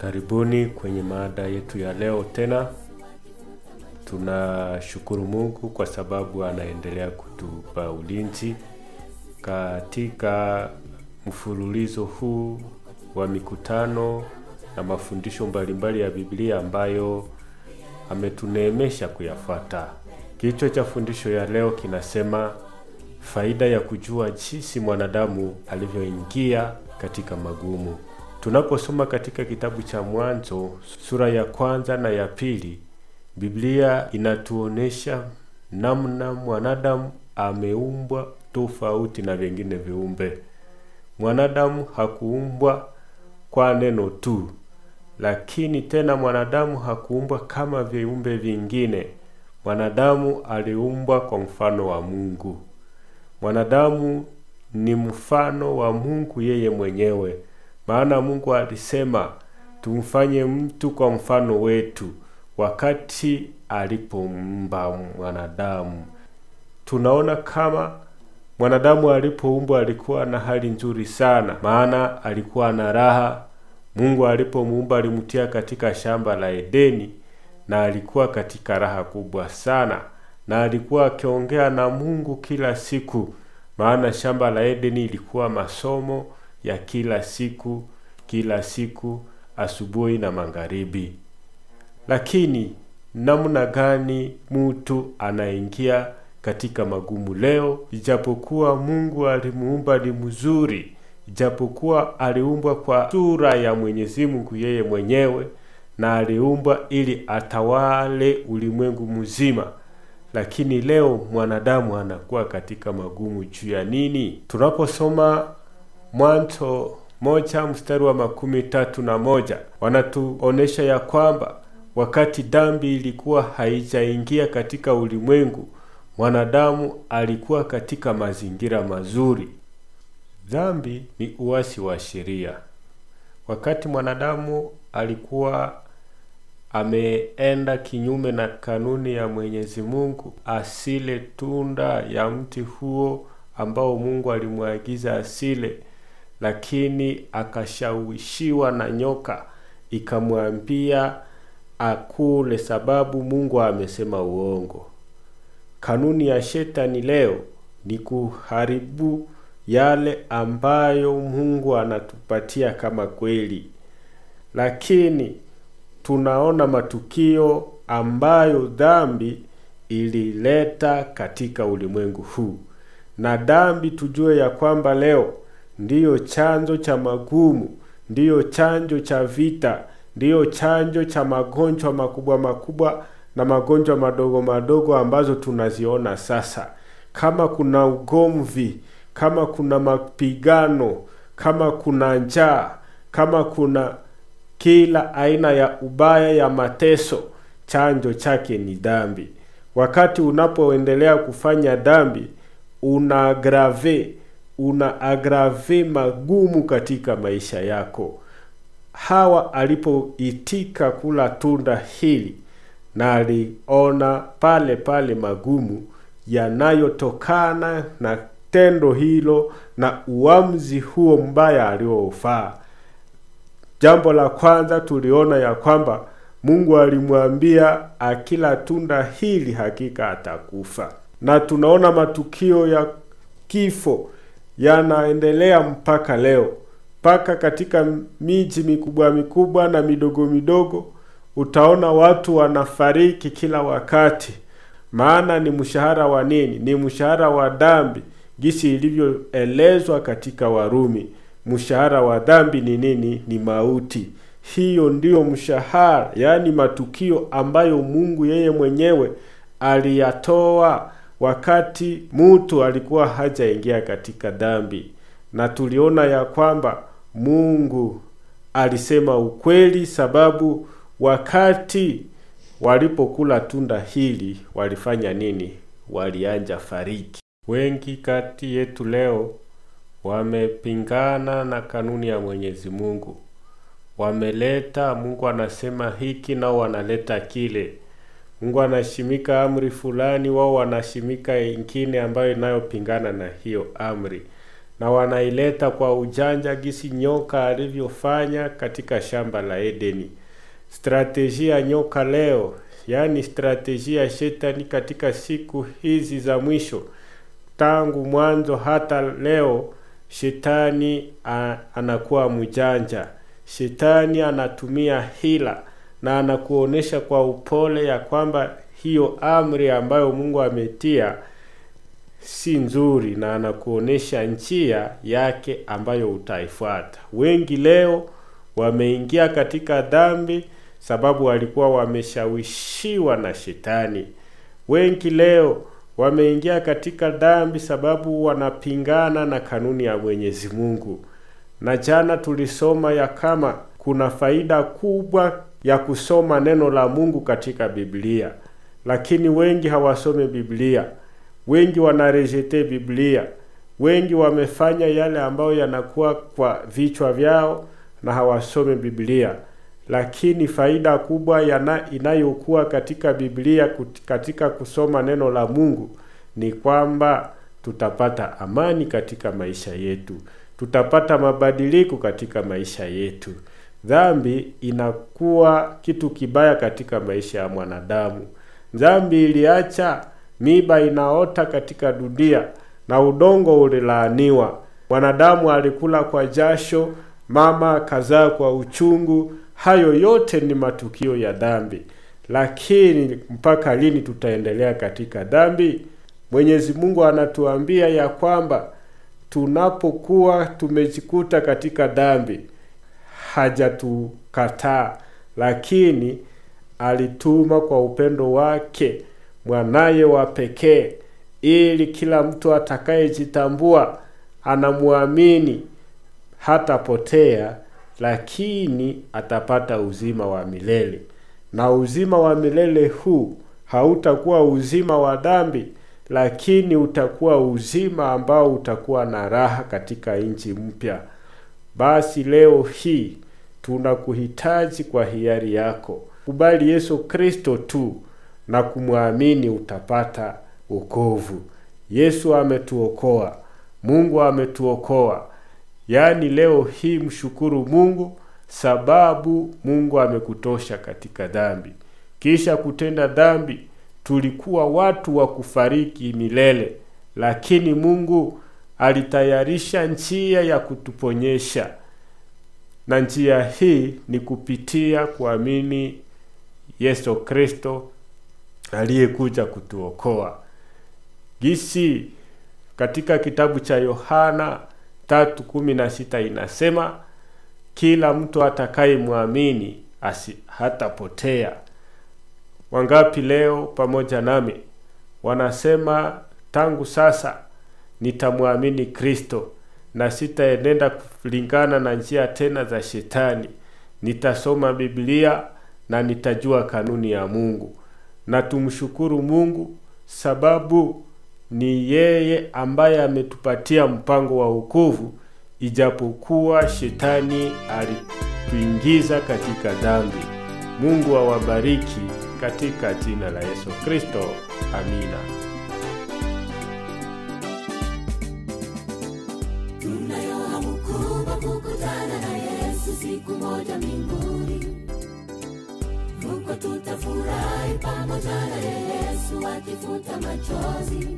Karibuni kwenye mada yetu ya leo tena. Tunashukuru Mungu kwa sababu anaendelea kutupa ulinzi katika mfululizo huu wa mikutano na mafundisho mbalimbali ya Biblia ambayo ametuneemesha kuyafuata. Kichwa cha fundisho ya leo kinasema faida ya kujua jinsi mwanadamu alivyoingia katika magumu. Tunaposoma katika kitabu cha Mwanzo sura ya 1 na ya 2, Biblia inatuonesha namna mwanadamu ameumbwa tofauti na vingine viumbe. Mwanadamu hakuumbwa kwa neno tu, lakini tena mwanadamu hakuumbwa kama viumbe vingine. Mwanadamu aliumbwa kwa mfano wa Mungu. Mwanadamu ni mfano wa Mungu yeye mwenyewe. Maana Mungu alisema tumfanye mtu kwa mfano wetu wakati alipoumba mwanadamu. Tunaona kama mwanadamu alipoumbwa alikuwa na hali nzuri sana, maana alikuwa na raha. Mungu alipomuumba alimtia katika shamba la Edeni na alikuwa katika raha kubwa sana, na alikuwa akiongea na Mungu kila siku, maana shamba la Edeni ilikuwa masomo ya kila siku asubuhi na magharibi. Lakini namna gani mtu anaingia katika magumu leo? Ijapokuwa Mungu alimuumba ni mzuri, ijapokuwa aliumbwa kwa sura ya Mwenyezi Mungu yeye mwenyewe na aliumbwa ili atawale ulimwengu mzima, lakini leo mwanadamu anakuwa katika magumu juu ya nini? Tunaposoma Mwanzo 1:31 wanatuonesha ya kwamba wakati dhambi ilikuwa haijaingia katika ulimwengu, mwanadamu alikuwa katika mazingira mazuri. Dhambi ni uasi wa sheria. Wakati mwanadamu alikuwa ameenda kinyume na kanuni ya Mwenyezi Mungu, asile tunda ya mti huo ambao Mungu alimwagiza asile, lakini akashawishiwa na nyoka ikamwambia akule sababu Mungu amesema uongo. Kanuni ya shetani leo ni kuharibu yale ambayo Mungu anatupatia kama kweli. Lakini tunaona matukio ambayo dhambi ilileta katika ulimwengu huu. Na dhambi tujue ya kwamba leo ndiyo chanzo cha magumu, ndiyo chanzo cha vita, ndiyo chanzo cha magonjwa makubwa na magonjwa madogo ambazo tunaziona sasa. Kama kuna ugomvi, kama kuna mapigano, kama kuna njaa, kama kuna kila aina ya ubaya ya mateso, chanzo chake ni dhambi. Wakati unapoendelea kufanya dhambi, una aggrave magumu katika maisha yako. Hawa alipoitika kula tunda hili na aliona pale magumu yanayotokana na tendo hilo na uamuzi huo mbaya aliofanya. Jambo la kwanza tuliona ya kwamba Mungu alimwambia akila tunda hili hakika atakufa. Na tunaona matukio ya kifo yanaendelea mpaka leo. Mpaka katika miji mikubwa na midogo utaona watu wanafariki kila wakati. Maana ni mshahara wa nini? Ni mshahara wa dhambi, jinsi ilivyoelezwa katika Warumi. Mshahara wa dhambi ni nini? Ni mauti. Hiyo ndiyo mshahara, yani matukio ambayo Mungu yeye mwenyewe aliyatoa wakati mtu alikuwa hajaingia katika dhambi. Na tuliona ya kwamba Mungu alisema ukweli, sababu wakati walipokula tunda hili walifanya nini? Walianja fariki. Wengi kati yetu leo wamepingana na kanuni ya Mwenyezi Mungu. Wameleta Mungu anasema hiki na wanaleta kile. Mungu anashimika amri fulani, wao wanashimika ingine ambayo inayopingana na hiyo amri. na wanaileta kwa ujanja gisi nyoka alivyofanya katika shamba la Edeni. Strategia nyoka leo, yani strategia shetani katika siku hizi za mwisho, tangu mwanzo hata leo, shetani anakuwa mjanja. Shetani anatumia hila na anakuonesha kwa upole ya kwamba hiyo amri ambayo Mungu ametia si nzuri, na anakuonesha njia yake ambayo utaifuata. Wengi leo wameingia katika dhambi sababu walikuwa wameshawishiwa na shetani. Wengi leo wameingia katika dhambi sababu wanapingana na kanuni ya Mwenyezi Mungu. Na jana tulisoma ya kama kuna faida kubwa ya kusoma neno la Mungu katika Biblia. Lakini wengi hawasome Biblia. Wengi wanarejete Biblia. Wengi wamefanya yale ambayo yanakuwa kwa vichwa vyao na hawasome Biblia. Lakini faida kubwa inayokuwa katika Biblia, katika kusoma neno la Mungu, ni kwamba tutapata amani katika maisha yetu. Tutapata mabadiliko katika maisha yetu. Dhambi inakuwa kitu kibaya katika maisha ya mwanadamu. Dhambi iliacha miba inaota katika dunia na udongo ulilaaniwa. Mwanadamu alikula kwa jasho, mama akazaa kwa uchungu. Hayo yote ni matukio ya dhambi. Lakini mpaka lini tutaendelea katika dhambi? Mwenyezi Mungu anatuambia ya kwamba tunapokuwa tumejikuta katika dhambi, hajatukataa, lakini alituma kwa upendo wake mwanaye wa pekee, ili kila mtu atakayejitambua anamuamini hatapotea, lakini atapata uzima wa milele. Na uzima wa milele huu hautakuwa uzima wa dhambi, lakini utakuwa uzima ambao utakuwa na raha katika nchi mpya. Basi leo hii tunakuhitaji kwa hiari yako. Kubali Yesu Kristo tu na kumwamini, utapata wokovu. Yesu ametuokoa. Mungu ametuokoa. Yani leo hii mshukuru Mungu sababu Mungu amekutosha katika dhambi. Kisha kutenda dhambi tulikuwa watu wa kufariki milele, lakini Mungu alitayarisha njia ya kutuponyesha. Na njia hii ni kupitia kuamini Yesu Kristo aliyekuja kutuokoa. Gisi katika kitabu cha Yohana 3:16 inasema, kila mtu atakayemwamini hatapotea. Wangapi leo pamoja nami wanasema, tangu sasa nitamwamini Kristo na sitaenenda kulingana na njia tena za shetani. Nitasoma Biblia na nitajua kanuni ya Mungu. Na tumshukuru Mungu sababu ni yeye ambaye ametupatia mpango wa wokovu, ijapokuwa shetani alituingiza katika dhambi. Mungu awabariki katika jina la Yesu Kristo. Amina. Tunayo hamu kubwa kukutana na Yesu siku moja mbinguni. Huko tutafurahi pamoja na Yesu akifuta machozi.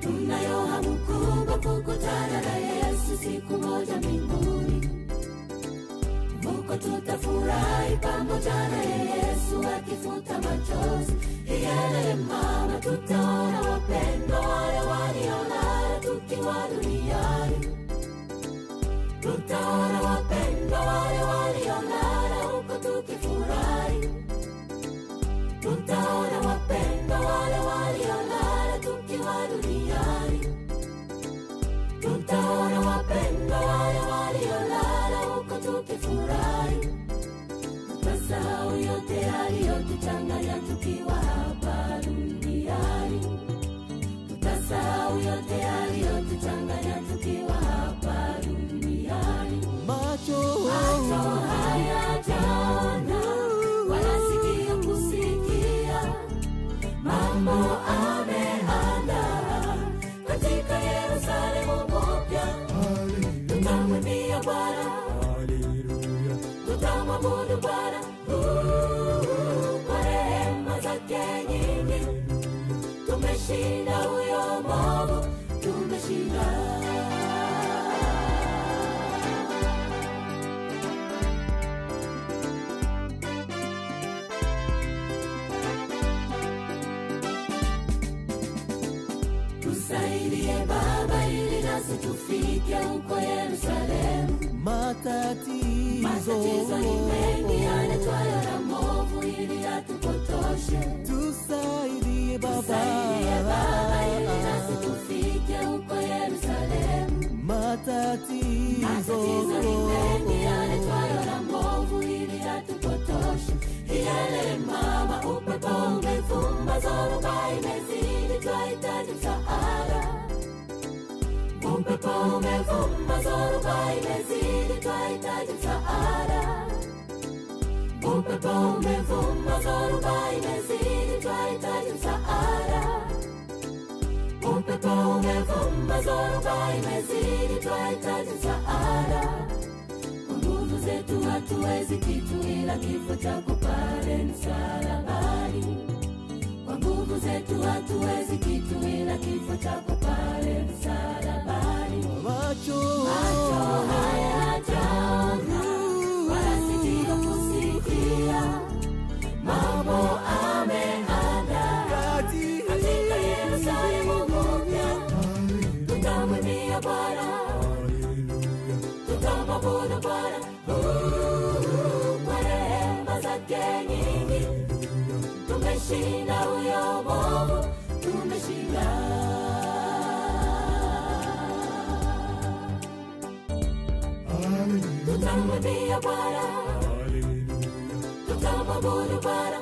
Tunayo hamu kubwa kukutana na Yesu siku moja mbinguni. Huko tutafurahi pamoja na Yesu akifuta machozi. Yeye mama, tutaona wapendwa wale waliolala tukiwa duniani. Tutaona wapendwa wale waliolala huko tukifurahi. Tutaona wapendwa wale waliolala tukiwa duniani. Tutaona wapendwa wale waliolala huko tukifurahi. Tutasahau yote yaliyotuchanganya tukiwa hapa duniani. Tutasahau yote yaliyotuchanganya tukiwa hapa duniani. Macho hayajaona wala sikio kusikia mambo ameandaa katika Yerusalemu. tutamwimbia Bwana, haleluya, tutamwabudu Bwana kwa rehema zake nyingi. Tumeshinda huyo mwovu, tumeshinda. Tusaidie Baba ili nasi tufike huko Yerusalemu. Matatizo ni mengi yaletwayo na mwovu ili atupotoshe. tusaidie Baba, Tusaidie Baba ili nasi tufike huko Yerusalemu. Matatizo ni mengi yaletwayo na mwovu ili atupotoshe. Yele mama, upepo umevuma, zoruba imezidi, twahitaji msaada. Upepo umevuma, zoruba imezidi, twahitaji msaada. Upepo umevuma, zoruba imezidi, twahitaji msaada. Upepo umevuma, zoruba imezidi, twahitaji msaada. Kwa nguvu zetu hatuwezi kitu, ila kifo chako pale msalabani. Kwa nguvu zetu hatuwezi kitu, ila kifo chako pale msalabani. macho haya hajaona, wala sikio kusikia, mambo ameandaa katika Yerusalemu mpya. Tutamwimbia Bwana, haleluya, tutamwabudu Bwana kwa rehema zake nyingi. Tumeshinda huyo mwovu, tumeshinda. Tutamwimbia Bwana, haleluya, tutamwabudu Bwana